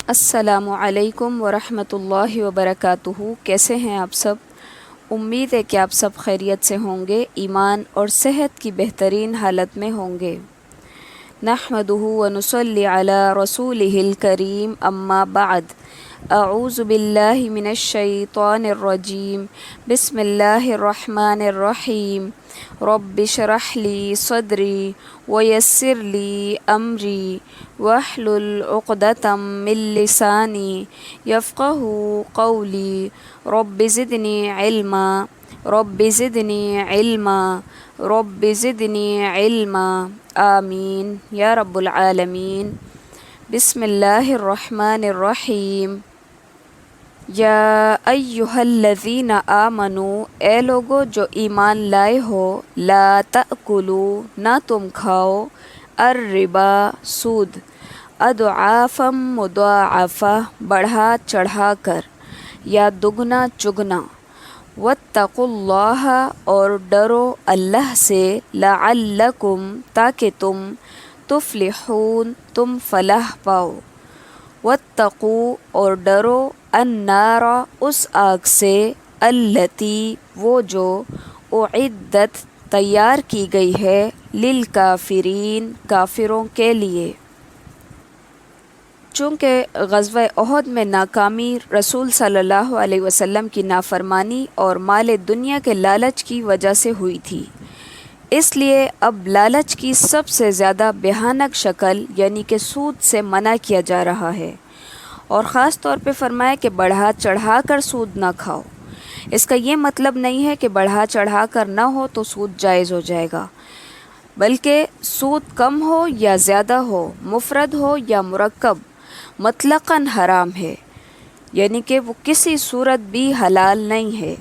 السلام علیکم ورحمۃ اللہ وبرکاتہ۔ کیسے ہیں آپ سب؟ امید ہے کہ آپ سب خیریت سے ہوں گے، ایمان اور صحت کی بہترین حالت میں ہوں گے۔ نحمدہ ونصلی علی رسولہ الکریم، اما بعد، اعوذ باللہ من الشیطان الرجیم، بسم اللہ الرحمن الرحیم۔ رب اشرح لی صدری ویسر لی امری واحلل عقدۃ من لسانی یفقہوا قولی۔ رب زدنی علما، رب زدنی علما، رب زدنی علما، آمین یا رب العالمین۔ بسم اللہ الرحمن الرحیم۔ یا ایہا الذین آمنوا، اے لوگو جو ایمان لائے ہو، لا تأکلوا، نہ تم کھاؤ، الربا، سود، اضعافا مضاعفہ، بڑھا چڑھا کر یا دگنا چگنا، واتقوا اللہ، اور ڈرو اللہ سے، لعلکم، تاکہ تم، تفلحون، تم فلاح پاؤ، واتقوا، اور ڈرو، النار، اس آگ سے، التی، وہ جو، اعدت، تیار کی گئی ہے، للکافرین، کافروں کے لیے۔ چونکہ غزوہ احد میں ناکامی رسول صلی اللہ علیہ وسلم کی نافرمانی اور مال دنیا کے لالچ کی وجہ سے ہوئی تھی، اس لیے اب لالچ کی سب سے زیادہ بھیانک شکل یعنی کہ سود سے منع کیا جا رہا ہے، اور خاص طور پہ فرمایا کہ بڑھا چڑھا کر سود نہ کھاؤ۔ اس کا یہ مطلب نہیں ہے کہ بڑھا چڑھا کر نہ ہو تو سود جائز ہو جائے گا، بلکہ سود کم ہو یا زیادہ ہو، مفرد ہو یا مرکب، مطلقاً حرام ہے، یعنی کہ وہ کسی صورت بھی حلال نہیں ہے۔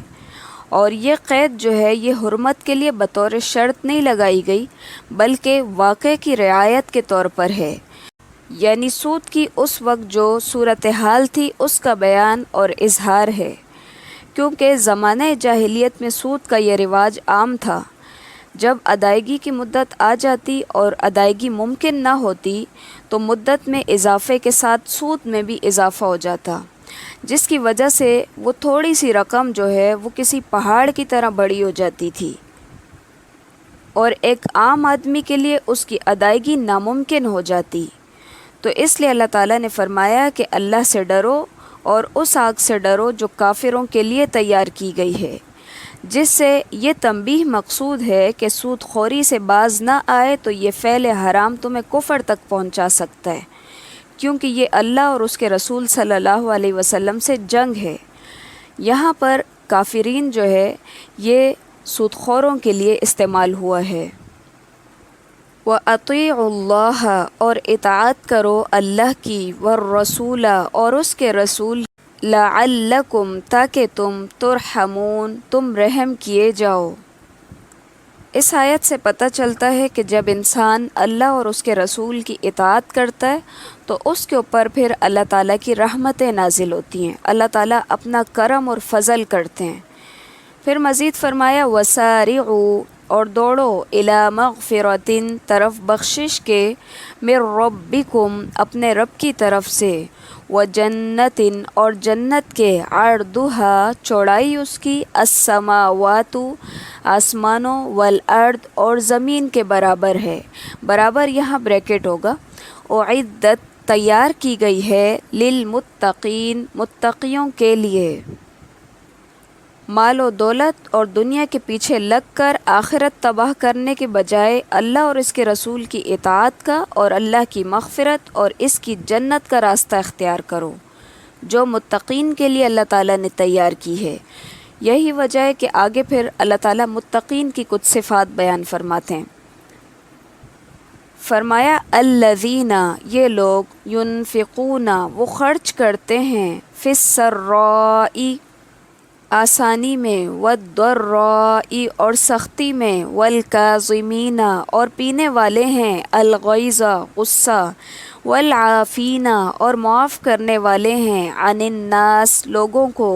اور یہ قید جو ہے یہ حرمت کے لیے بطور شرط نہیں لگائی گئی، بلکہ واقع کی رعایت کے طور پر ہے، یعنی سود کی اس وقت جو صورتحال تھی اس کا بیان اور اظہار ہے، کیونکہ زمانہ جاہلیت میں سود کا یہ رواج عام تھا۔ جب ادائیگی کی مدت آ جاتی اور ادائیگی ممکن نہ ہوتی تو مدت میں اضافے کے ساتھ سود میں بھی اضافہ ہو جاتا، جس کی وجہ سے وہ تھوڑی سی رقم جو ہے وہ کسی پہاڑ کی طرح بڑی ہو جاتی تھی، اور ایک عام آدمی کے لیے اس کی ادائیگی ناممکن ہو جاتی۔ تو اس لیے اللہ تعالیٰ نے فرمایا کہ اللہ سے ڈرو اور اس آگ سے ڈرو جو کافروں کے لیے تیار کی گئی ہے، جس سے یہ تنبیہ مقصود ہے کہ سود خوری سے باز نہ آئے تو یہ فعل حرام تمہیں کفر تک پہنچا سکتا ہے، کیونکہ یہ اللہ اور اس کے رسول صلی اللہ علیہ وسلم سے جنگ ہے۔ یہاں پر کافرین جو ہے یہ سود خوروں کے لیے استعمال ہوا ہے۔ وَأَطِيعُوا اللَّهَ، اور اطاعت کرو اللہ کی، وَالرَّسُولَ، اور اس کے رسول، لَعَلَّكُمْ، تاکہ تم، ترحمون، تم رحم کیے جاؤ۔ اس آیت سے پتہ چلتا ہے کہ جب انسان اللہ اور اس کے رسول کی اطاعت کرتا ہے تو اس کے اوپر پھر اللہ تعالیٰ کی رحمتیں نازل ہوتی ہیں، اللہ تعالیٰ اپنا کرم اور فضل کرتے ہیں۔ پھر مزید فرمایا وَسَارِعُوا، اور دوڑو، إِلَى مَغْفِرَةٍ، طرف بخشش کے، مِن رَبِّكُمْ، اپنے رب کی طرف سے، وَجَنَّةٍ، اور جنت کے، عَرْضُهَا، چوڑائی اس کی، السَّمَاوَاتُ، آسمانوں، وَالْأَرْض، اور زمین کے برابر ہے، برابر یہاں بریکٹ ہوگا، اُعِدَّت، تیار کی گئی ہے، للمتقین، متقیوں کے لیے۔ مال و دولت اور دنیا کے پیچھے لگ کر آخرت تباہ کرنے کے بجائے اللہ اور اس کے رسول کی اطاعت کا اور اللہ کی مغفرت اور اس کی جنت کا راستہ اختیار کرو، جو متقین کے لیے اللہ تعالیٰ نے تیار کی ہے۔ یہی وجہ ہے کہ آگے پھر اللہ تعالیٰ متقین کی کچھ صفات بیان فرماتے ہیں۔ فرمایا الذین، یہ لوگ، ینفقون، وہ خرچ کرتے ہیں، فی السراء، آسانی میں، والضراء، اور سختی میں، والکاظمین، اور پینے والے ہیں، الغیظ، غصہ، والعافین، اور معاف کرنے والے ہیں، عن الناس، لوگوں کو،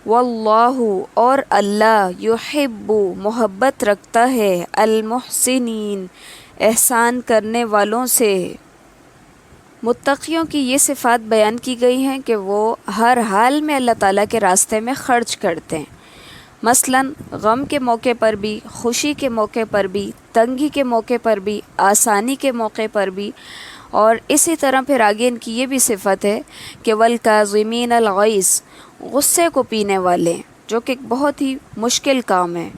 واللہ، اور اللہ، یحب، محبت رکھتا ہے، المحسنین، احسان کرنے والوں سے۔ متقیوں کی یہ صفات بیان کی گئی ہیں کہ وہ ہر حال میں اللہ تعالیٰ کے راستے میں خرچ کرتے ہیں، مثلاً غم کے موقع پر بھی، خوشی کے موقع پر بھی، تنگی کے موقع پر بھی، آسانی کے موقع پر بھی۔ اور اسی طرح پھر آگے ان کی یہ بھی صفت ہے کہ والکاظمین الغیظ، غصے کو پینے والے، جو کہ ایک بہت ہی مشکل کام ہے،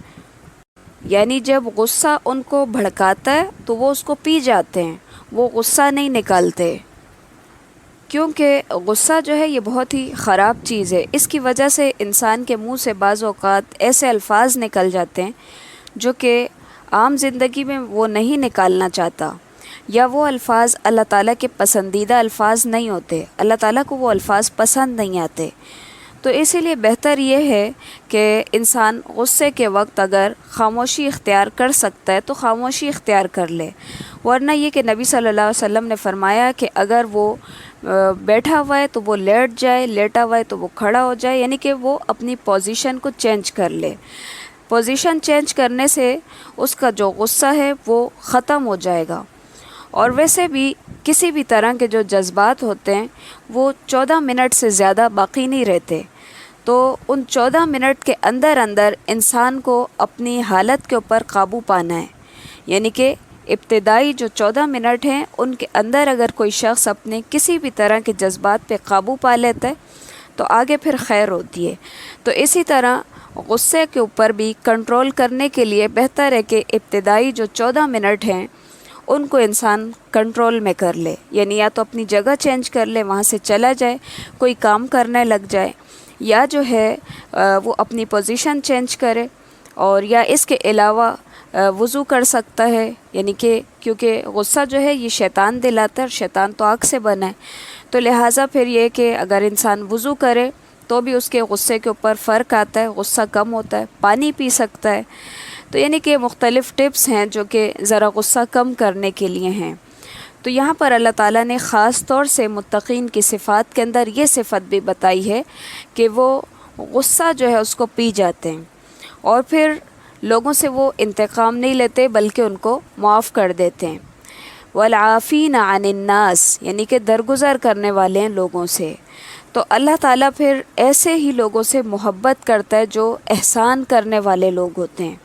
یعنی جب غصہ ان کو بھڑکاتا ہے تو وہ اس کو پی جاتے ہیں، وہ غصہ نہیں نکالتے، کیونکہ غصہ جو ہے یہ بہت ہی خراب چیز ہے۔ اس کی وجہ سے انسان کے منہ سے بعض اوقات ایسے الفاظ نکل جاتے ہیں جو کہ عام زندگی میں وہ نہیں نکالنا چاہتا، یا وہ الفاظ اللہ تعالیٰ کے پسندیدہ الفاظ نہیں ہوتے، اللہ تعالیٰ کو وہ الفاظ پسند نہیں آتے۔ تو اسی لیے بہتر یہ ہے کہ انسان غصے کے وقت اگر خاموشی اختیار کر سکتا ہے تو خاموشی اختیار کر لے، ورنہ یہ کہ نبی صلی اللہ علیہ وسلم نے فرمایا کہ اگر وہ بیٹھا ہوا ہے تو وہ لیٹ جائے، لیٹا ہوا ہے تو وہ کھڑا ہو جائے، یعنی کہ وہ اپنی پوزیشن کو چینج کر لے۔ پوزیشن چینج کرنے سے اس کا جو غصہ ہے وہ ختم ہو جائے گا۔ اور ویسے بھی کسی بھی طرح کے جو جذبات ہوتے ہیں وہ 14 منٹ سے زیادہ باقی نہیں رہتے، تو ان 14 منٹ کے اندر اندر انسان کو اپنی حالت کے اوپر قابو پانا ہے، یعنی کہ ابتدائی جو 14 منٹ ہیں ان کے اندر اگر کوئی شخص اپنے کسی بھی طرح کے جذبات پہ قابو پا لیتا ہے تو آگے پھر خیر ہوتی ہے۔ تو اسی طرح غصے کے اوپر بھی کنٹرول کرنے کے لیے بہتر ہے کہ ابتدائی جو 14 منٹ ہیں ان کو انسان کنٹرول میں کر لے، یعنی یا تو اپنی جگہ چینج کر لے، وہاں سے چلا جائے، کوئی کام کرنے لگ جائے، یا جو ہے وہ اپنی پوزیشن چینج کرے، اور یا اس کے علاوہ وضو کر سکتا ہے، یعنی کہ کیونکہ غصہ جو ہے یہ شیطان دلاتا ہے، اور شیطان تو آگ سے بنا ہے، تو لہٰذا پھر یہ کہ اگر انسان وضو کرے تو بھی اس کے غصے کے اوپر فرق آتا ہے، غصہ کم ہوتا ہے، پانی پی سکتا ہے۔ تو یعنی کہ مختلف ٹپس ہیں جو کہ ذرا غصہ کم کرنے کے لیے ہیں۔ تو یہاں پر اللہ تعالیٰ نے خاص طور سے متقین کی صفات کے اندر یہ صفت بھی بتائی ہے کہ وہ غصہ جو ہے اس کو پی جاتے ہیں، اور پھر لوگوں سے وہ انتقام نہیں لیتے بلکہ ان کو معاف کر دیتے ہیں۔ والعافین عن الناس، یعنی کہ درگزر کرنے والے ہیں لوگوں سے۔ تو اللہ تعالیٰ پھر ایسے ہی لوگوں سے محبت کرتا ہے جو احسان کرنے والے لوگ ہوتے ہیں۔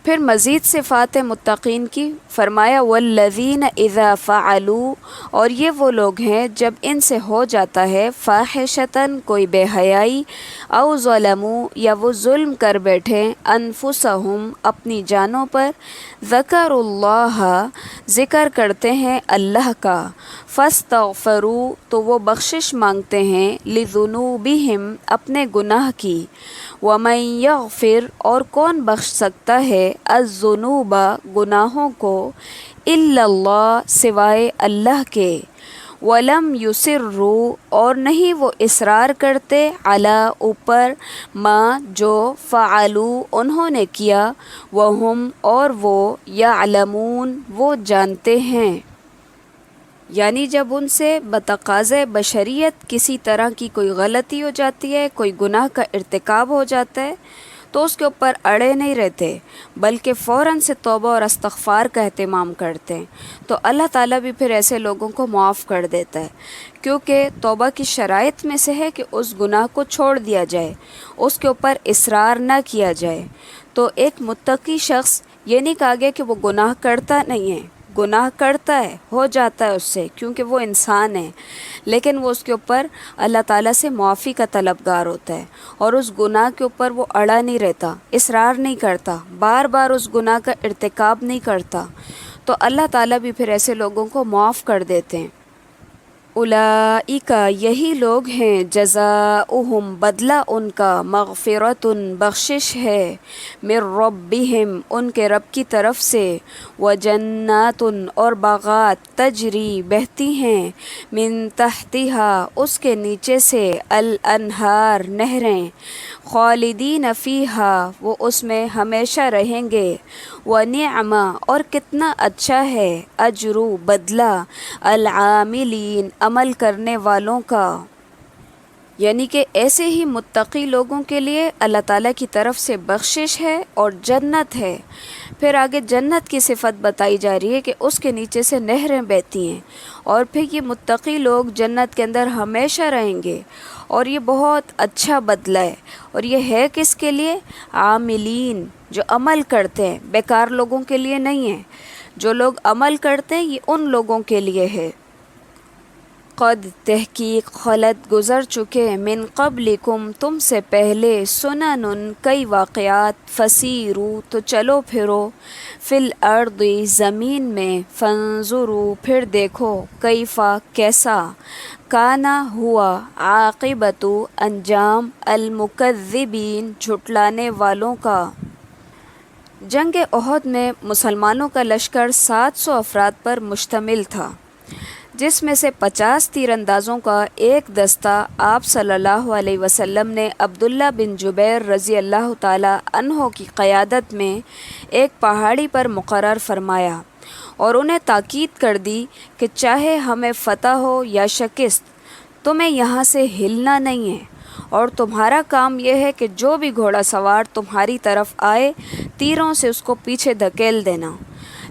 پھر مزید صفات متقین کی فرمایا والذین اذا فعلوا، اور یہ وہ لوگ ہیں جب ان سے ہو جاتا ہے فاحشتاً کوئی بے حیائی، او ظلموا، یا وہ ظلم کر بیٹھے، انفسہم اپنی جانوں پر، ذکر اللہ ذکر کرتے ہیں اللہ کا، فاستغفروا تو وہ بخشش مانگتے ہیں، لذنوبہم اپنے گناہ کی، ومن یغفر اور کون بخش سکتا ہے، الذنوب گناہوں کو، الا اللہ سوائے اللہ کے، ولم یصروا اور نہیں وہ اصرار کرتے، علی اوپر، ما جو، فعلوا انہوں نے کیا، وہم اور وہ، یعلمون وہ جانتے ہیں۔ یعنی جب ان سے بتقاضۂ بشریت کسی طرح کی کوئی غلطی ہو جاتی ہے، کوئی گناہ کا ارتکاب ہو جاتا ہے، تو اس کے اوپر اڑے نہیں رہتے بلکہ فوراً سے توبہ اور استغفار کا اہتمام کرتے ہیں، تو اللہ تعالیٰ بھی پھر ایسے لوگوں کو معاف کر دیتا ہے، کیونکہ توبہ کی شرائط میں سے ہے کہ اس گناہ کو چھوڑ دیا جائے، اس کے اوپر اصرار نہ کیا جائے۔ تو ایک متقی شخص یہ نہیں کہا گیا کہ وہ گناہ کرتا نہیں ہے، گناہ کرتا ہے، ہو جاتا ہے اس سے، کیونکہ وہ انسان ہے، لیکن وہ اس کے اوپر اللہ تعالیٰ سے معافی کا طلبگار ہوتا ہے، اور اس گناہ کے اوپر وہ اڑا نہیں رہتا، اصرار نہیں کرتا، بار بار اس گناہ کا ارتکاب نہیں کرتا، تو اللہ تعالیٰ بھی پھر ایسے لوگوں کو معاف کر دیتے ہیں۔ اولئک یہی لوگ ہیں، جزاؤہم بدلہ ان کا، مغفرۃ بخشش ہے، من ربہم ان کے رب کی طرف سے، وجنات اور باغات، تجری بہتی ہیں، من تحتہا اس کے نیچے سے، الانہار نہریں، خالدین فیہا وہ اس میں ہمیشہ رہیں گے، ونعم اور کتنا اچھا ہے، اجر بدلہ، العاملین عمل کرنے والوں کا۔ یعنی کہ ایسے ہی متقی لوگوں کے لیے اللہ تعالیٰ کی طرف سے بخشش ہے اور جنت ہے۔ پھر آگے جنت کی صفت بتائی جا رہی ہے کہ اس کے نیچے سے نہریں بہتی ہیں، اور پھر یہ متقی لوگ جنت کے اندر ہمیشہ رہیں گے، اور یہ بہت اچھا بدلہ ہے۔ اور یہ ہے کس کے لیے؟ عاملین، جو عمل کرتے ہیں، بیکار لوگوں کے لیے نہیں ہے۔ جو لوگ عمل کرتے ہیں یہ ان لوگوں کے لیے ہے۔ قد تحقیق خلت گزر چکے من قبلکم تم سے پہلے سنن کئی واقعات فسیرو تو چلو پھرو فی الارض زمین میں فانظرو پھر دیکھو کیفا کیسا کانا ہوا عاقبت انجام المکذبین جھٹلانے والوں کا۔ جنگ احد میں مسلمانوں کا لشکر 700 افراد پر مشتمل تھا، جس میں سے 50 تیر اندازوں کا ایک دستہ آپ صلی اللہ علیہ وسلم نے عبداللہ بن جبیر رضی اللہ تعالی عنہ کی قیادت میں ایک پہاڑی پر مقرر فرمایا، اور انہیں تاکید کر دی کہ چاہے ہمیں فتح ہو یا شکست، تمہیں یہاں سے ہلنا نہیں ہے، اور تمہارا کام یہ ہے کہ جو بھی گھوڑا سوار تمہاری طرف آئے تیروں سے اس کو پیچھے دھکیل دینا۔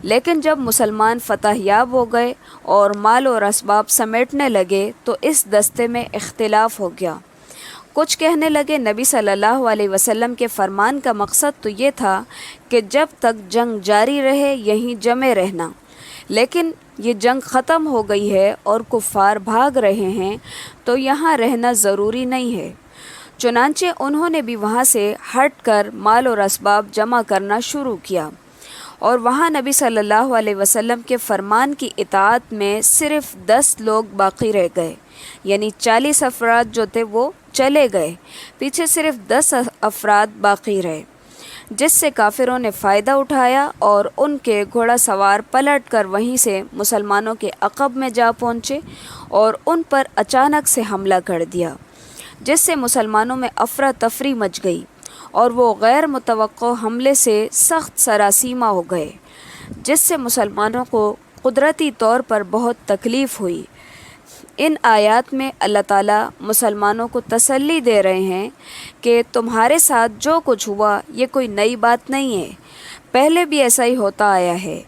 لیکن جب مسلمان فتح یاب ہو گئے اور مال اور اسباب سمیٹنے لگے تو اس دستے میں اختلاف ہو گیا۔ کچھ کہنے لگے نبی صلی اللہ علیہ وسلم کے فرمان کا مقصد تو یہ تھا کہ جب تک جنگ جاری رہے یہیں جمے رہنا، لیکن یہ جنگ ختم ہو گئی ہے اور کفار بھاگ رہے ہیں تو یہاں رہنا ضروری نہیں ہے۔ چنانچہ انہوں نے بھی وہاں سے ہٹ کر مال اور اسباب جمع کرنا شروع کیا، اور وہاں نبی صلی اللہ علیہ وسلم کے فرمان کی اطاعت میں صرف 10 لوگ باقی رہ گئے، یعنی 40 افراد جو تھے وہ چلے گئے، پیچھے صرف 10 افراد باقی رہے، جس سے کافروں نے فائدہ اٹھایا اور ان کے گھوڑا سوار پلٹ کر وہیں سے مسلمانوں کے عقب میں جا پہنچے اور ان پر اچانک سے حملہ کر دیا، جس سے مسلمانوں میں افراتفری مچ گئی، اور وہ غیر متوقع حملے سے سخت سراسیمہ ہو گئے، جس سے مسلمانوں کو قدرتی طور پر بہت تکلیف ہوئی۔ ان آیات میں اللہ تعالیٰ مسلمانوں کو تسلی دے رہے ہیں کہ تمہارے ساتھ جو کچھ ہوا یہ کوئی نئی بات نہیں ہے، پہلے بھی ایسا ہی ہوتا آیا ہے،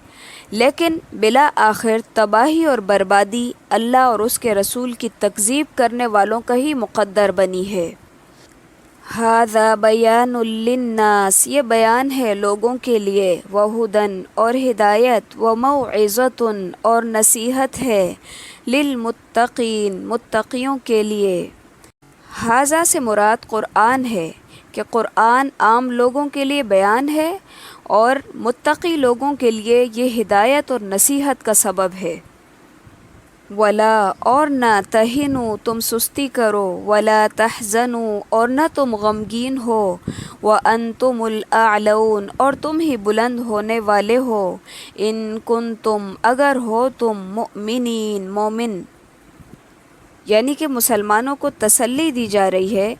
لیکن بالآخر تباہی اور بربادی اللہ اور اس کے رسول کی تکذیب کرنے والوں کا ہی مقدر بنی ہے۔ ھذا بیان للناس، یہ بیان ہے لوگوں کے لیے، وہدن اور ہدایت، وموعظۃ اور نصیحت ہے، للمتقین متقیوں کے لیے۔ ھذا سے مراد قرآن ہے کہ قرآن عام لوگوں کے لیے بیان ہے اور متقی لوگوں کے لیے یہ ہدایت اور نصیحت کا سبب ہے۔ ولا اور نہ تہنوا تم سستی کرو، ولا تحزنوا اور نہ تم غمگین ہو، وانتم الاعلون اور تم ہی بلند ہونے والے ہو، ان کنتم اگر ہو تم مؤمنین مومن۔ یعنی کہ مسلمانوں کو تسلی دی جا رہی ہے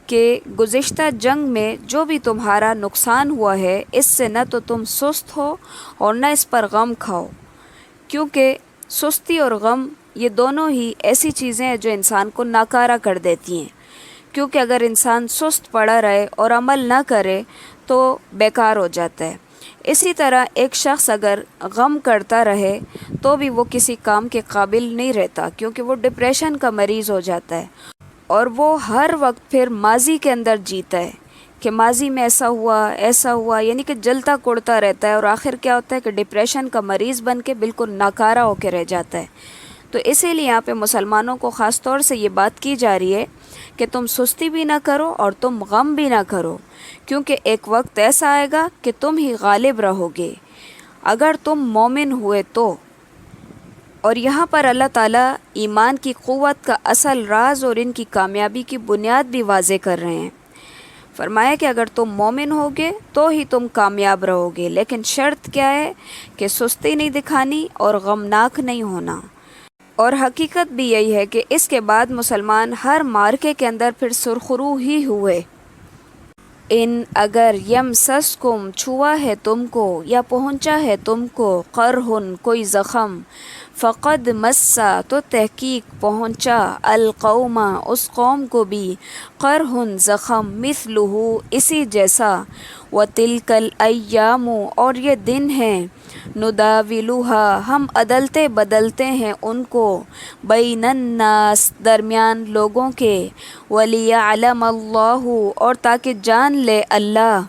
کہ گزشتہ جنگ میں جو بھی تمہارا نقصان ہوا ہے اس سے نہ تو تم سست ہو اور نہ اس پر غم کھاؤ، کیونکہ سستی اور غم یہ دونوں ہی ایسی چیزیں ہیں جو انسان کو ناکارہ کر دیتی ہیں، کیونکہ اگر انسان سست پڑا رہے اور عمل نہ کرے تو بیکار ہو جاتا ہے۔ اسی طرح ایک شخص اگر غم کرتا رہے تو بھی وہ کسی کام کے قابل نہیں رہتا، کیونکہ وہ ڈپریشن کا مریض ہو جاتا ہے، اور وہ ہر وقت پھر ماضی کے اندر جیتا ہے کہ ماضی میں ایسا ہوا، یعنی کہ جلتا کوڑتا رہتا ہے، اور آخر کیا ہوتا ہے کہ ڈپریشن کا مریض بن کے بالکل ناکارہ ہو کے رہ جاتا ہے۔ تو اسی لیے یہاں پہ مسلمانوں کو خاص طور سے یہ بات کی جا رہی ہے کہ تم سستی بھی نہ کرو اور تم غم بھی نہ کرو، کیونکہ ایک وقت ایسا آئے گا کہ تم ہی غالب رہو گے اگر تم مومن ہوئے تو۔ اور یہاں پر اللہ تعالیٰ ایمان کی قوت کا اصل راز اور ان کی کامیابی کی بنیاد بھی واضح کر رہے ہیں۔ فرمایا کہ اگر تم مومن ہوگے تو ہی تم کامیاب رہو گے، لیکن شرط کیا ہے کہ سستی نہیں دکھانی اور غمناک نہیں ہونا۔ اور حقیقت بھی یہی ہے کہ اس کے بعد مسلمان ہر مارکے کے اندر پھر سرخرو ہی ہوئے۔ ان اگر یمسسکم چھوا ہے تم کو یا پہنچا ہے تم کو قرحن کوئی زخم، فقد مسا تو تحقیق پہنچا القوم اس قوم کو بھی قرحن زخم مثلہ اسی جیسا وتلک الایام اور یہ دن ہیں نداولها ہم عدلتے بدلتے ہیں ان کو بین الناس درمیان لوگوں کے ولیعلم اللہ اور تاکہ جان لے اللہ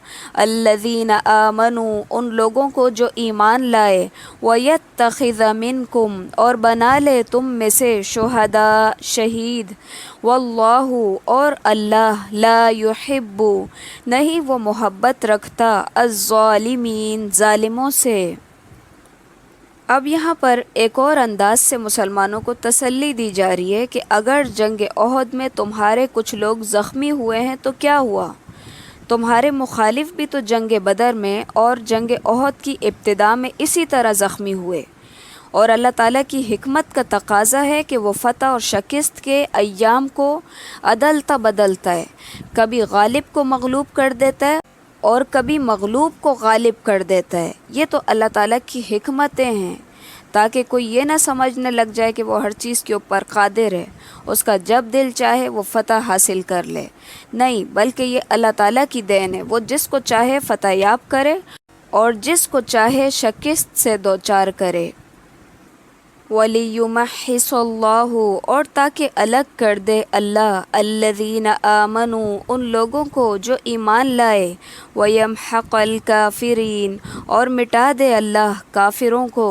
الذین آمنوا ان لوگوں کو جو ایمان لائے ویتخذ منکم اور بنا لے تم میں سے شہداء شہید واللہ اور اللہ لا یحب نہیں وہ محبت رکھتا الظالمین ظالموں سے۔ اب یہاں پر ایک اور انداز سے مسلمانوں کو تسلی دی جا رہی ہے کہ اگر جنگ احد میں تمہارے کچھ لوگ زخمی ہوئے ہیں تو کیا ہوا، تمہارے مخالف بھی تو جنگ بدر میں اور جنگ احد کی ابتدا میں اسی طرح زخمی ہوئے، اور اللہ تعالیٰ کی حکمت کا تقاضا ہے کہ وہ فتح اور شکست کے ایام کو عدلتا بدلتا ہے، کبھی غالب کو مغلوب کر دیتا ہے اور کبھی مغلوب کو غالب کر دیتا ہے۔ یہ تو اللہ تعالیٰ کی حکمتیں ہیں، تاکہ کوئی یہ نہ سمجھنے لگ جائے کہ وہ ہر چیز کے اوپر قادر ہے، اس کا جب دل چاہے وہ فتح حاصل کر لے، نہیں بلکہ یہ اللہ تعالیٰ کی دین ہے، وہ جس کو چاہے فتح یاب کرے اور جس کو چاہے شکست سے دوچار کرے۔ وَلِيُمَحِّصَ اللَّهُ اور تاکہ الگ کر دے اللہ الَّذِينَ آمَنُوا ان لوگوں کو جو ایمان لائے وَيَمْحَقَ الْكَافِرِينَ اور مٹا دے اللہ کافروں کو۔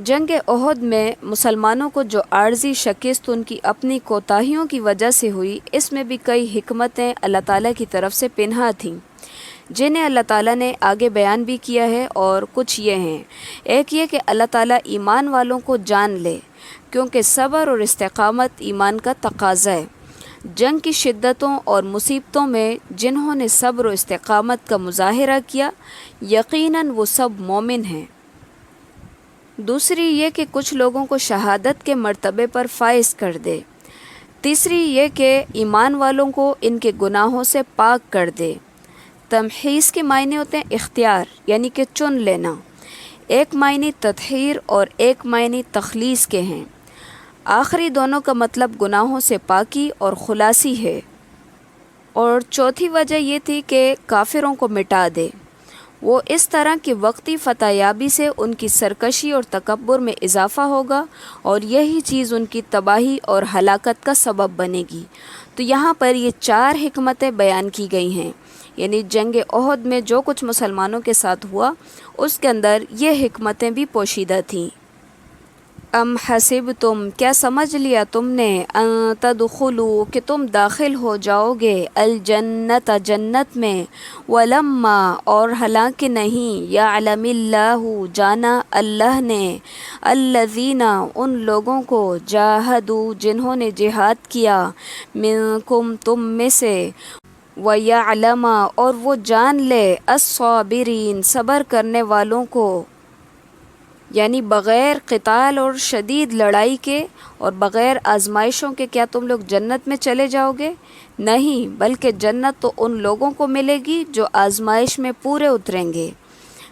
جنگ احد میں مسلمانوں کو جو عارضی شکست ان کی اپنی کوتاہیوں کی وجہ سے ہوئی، اس میں بھی کئی حکمتیں اللہ تعالیٰ کی طرف سے پنہاں تھیں، جنہیں اللہ تعالیٰ نے آگے بیان بھی کیا ہے، اور کچھ یہ ہیں۔ ایک یہ کہ اللہ تعالیٰ ایمان والوں کو جان لے، کیونکہ صبر اور استقامت ایمان کا تقاضا ہے۔ جنگ کی شدتوں اور مصیبتوں میں جنہوں نے صبر و استقامت کا مظاہرہ کیا، یقیناً وہ سب مومن ہیں۔ دوسری یہ کہ کچھ لوگوں کو شہادت کے مرتبے پر فائز کر دے۔ تیسری یہ کہ ایمان والوں کو ان کے گناہوں سے پاک کر دے۔ تمحیص کے معنی ہوتے ہیں اختیار، یعنی کہ چن لینا۔ ایک معنی تطہیر اور ایک معنی تخلیص کے ہیں۔ آخری دونوں کا مطلب گناہوں سے پاکی اور خلاصی ہے۔ اور چوتھی وجہ یہ تھی کہ کافروں کو مٹا دے، وہ اس طرح کی وقتی فتح یابی سے ان کی سرکشی اور تکبر میں اضافہ ہوگا، اور یہی چیز ان کی تباہی اور ہلاکت کا سبب بنے گی۔ تو یہاں پر یہ 4 حکمتیں بیان کی گئی ہیں، یعنی جنگ احد میں جو کچھ مسلمانوں کے ساتھ ہوا اس کے اندر یہ حکمتیں بھی پوشیدہ تھیں۔ ام حسبتم کیا سمجھ لیا تم نے ان تدخلوا کہ تم داخل ہو جاؤ گے الجنت جنت میں ولما اور حالانکہ نہیں یعلم اللہ جانا اللہ نے الذین ان لوگوں کو جاہدوا جنہوں نے جہاد کیا منکم تم میں سے وَيَعْلَمَ اور وہ جان لے الصابرین صبر کرنے والوں کو، یعنی بغیر قتال اور شدید لڑائی کے اور بغیر آزمائشوں کے کیا تم لوگ جنت میں چلے جاؤ گے؟ نہیں، بلکہ جنت تو ان لوگوں کو ملے گی جو آزمائش میں پورے اتریں گے،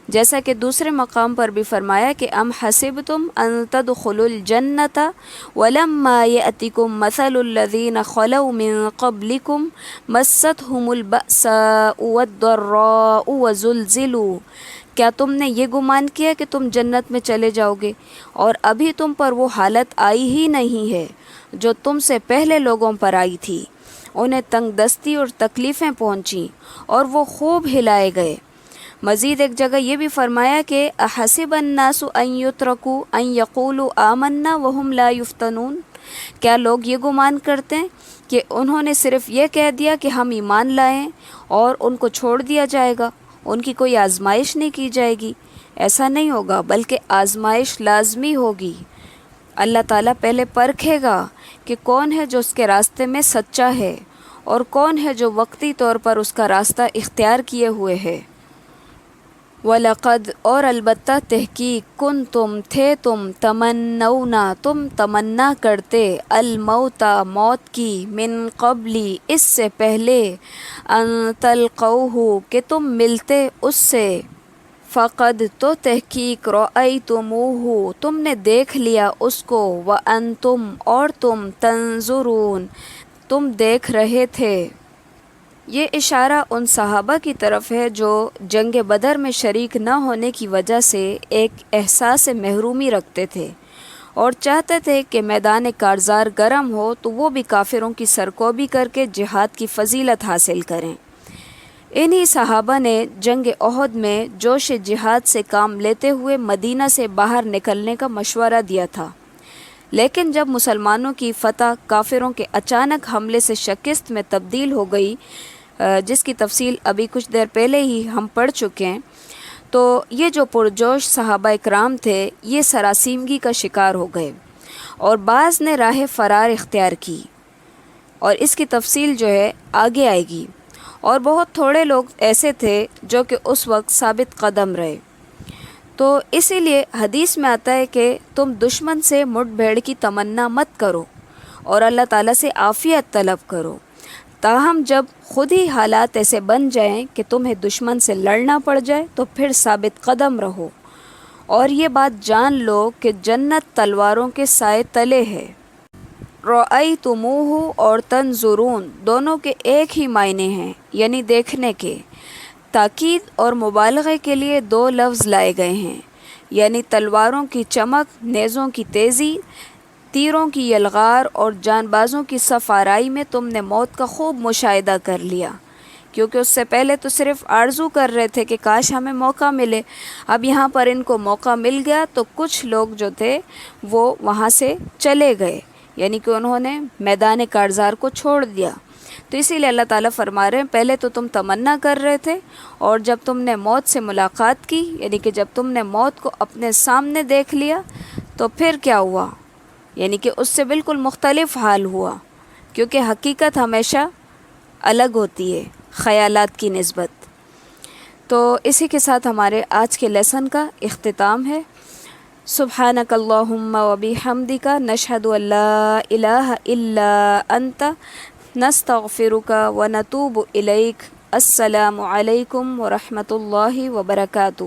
جیسا کہ دوسرے مقام پر بھی فرمایا کہ ام حسبتم ان تدخلوا الجنت ولما یأتکم مثل الذین خلوا من قبلکم مستهم البأساء والضراء وزلزلوا کیا تم نے یہ گمان کیا کہ تم جنت میں چلے جاؤ گے اور ابھی تم پر وہ حالت آئی ہی نہیں ہے جو تم سے پہلے لوگوں پر آئی تھی، انہیں تنگ دستی اور تکلیفیں پہنچیں اور وہ خوب ہلائے گئے۔ مزید ایک جگہ یہ بھی فرمایا کہ احسب الناس ان یترکوا ان یقولوا آمنا وهم لا یفتنون کیا لوگ یہ گمان کرتے ہیں کہ انہوں نے صرف یہ کہہ دیا کہ ہم ایمان لائیں اور ان کو چھوڑ دیا جائے گا، ان کی کوئی آزمائش نہیں کی جائے گی؟ ایسا نہیں ہوگا، بلکہ آزمائش لازمی ہوگی۔ اللہ تعالیٰ پہلے پرکھے گا کہ کون ہے جو اس کے راستے میں سچا ہے اور کون ہے جو وقتی طور پر اس کا راستہ اختیار کیے ہوئے ہے۔ وَلَقَدْ اور البتہ تحقیق تم تمنونا تم تمنا کرتے الموت موت کی من قبلی اس سے پہلے ان تلقوہ کہ تم ملتے اس سے فقد تو تحقیق رأیتموہ تم نے دیکھ لیا اس کو، وانتم اور تم تنظرون تم دیکھ رہے تھے۔ یہ اشارہ ان صحابہ کی طرف ہے جو جنگ بدر میں شریک نہ ہونے کی وجہ سے ایک احساس محرومی رکھتے تھے اور چاہتے تھے کہ میدان کارزار گرم ہو تو وہ بھی کافروں کی سرکوبی کر کے جہاد کی فضیلت حاصل کریں۔ انہی صحابہ نے جنگ احد میں جوش جہاد سے کام لیتے ہوئے مدینہ سے باہر نکلنے کا مشورہ دیا تھا، لیکن جب مسلمانوں کی فتح کافروں کے اچانک حملے سے شکست میں تبدیل ہو گئی، جس کی تفصیل ابھی کچھ دیر پہلے ہی ہم پڑھ چکے ہیں، تو یہ جو پرجوش صحابہ اکرام تھے یہ سراسیمگی کا شکار ہو گئے اور بعض نے راہ فرار اختیار کی، اور اس کی تفصیل جو ہے آگے آئے گی، اور بہت تھوڑے لوگ ایسے تھے جو کہ اس وقت ثابت قدم رہے۔ تو اسی لیے حدیث میں آتا ہے کہ تم دشمن سے مٹ بھیڑ کی تمنا مت کرو اور اللہ تعالیٰ سے عافیت طلب کرو، تاہم جب خود ہی حالات ایسے بن جائیں کہ تمہیں دشمن سے لڑنا پڑ جائے تو پھر ثابت قدم رہو، اور یہ بات جان لو کہ جنت تلواروں کے سائے تلے ہے۔ رأیتموہ اور تنظرون دونوں کے ایک ہی معنی ہیں، یعنی دیکھنے کے۔ تاکید اور مبالغے کے لیے دو لفظ لائے گئے ہیں، یعنی تلواروں کی چمک، نیزوں کی تیزی، تیروں کی یلغار اور جان بازوں کی صف آرائی میں تم نے موت کا خوب مشاہدہ کر لیا، کیونکہ اس سے پہلے تو صرف آرزو کر رہے تھے کہ کاش ہمیں موقع ملے۔ اب یہاں پر ان کو موقع مل گیا تو کچھ لوگ جو تھے وہ وہاں سے چلے گئے، یعنی کہ انہوں نے میدان کارزار کو چھوڑ دیا۔ تو اسی لیے اللہ تعالیٰ فرما رہے ہیں پہلے تو تم تمنا کر رہے تھے، اور جب تم نے موت سے ملاقات کی، یعنی کہ جب تم نے موت کو اپنے سامنے دیکھ لیا تو پھر کیا ہوا، یعنی کہ اس سے بالکل مختلف حال ہوا، کیونکہ حقیقت ہمیشہ الگ ہوتی ہے خیالات کی نسبت۔ تو اسی کے ساتھ ہمارے آج کے لیسن کا اختتام ہے۔ سبحانک اللہم و بحمدک نشہد ان لا الہ الا انت نستغفرک و نتوب الیک۔ السلام علیکم ورحمۃ اللہ وبرکاتہ۔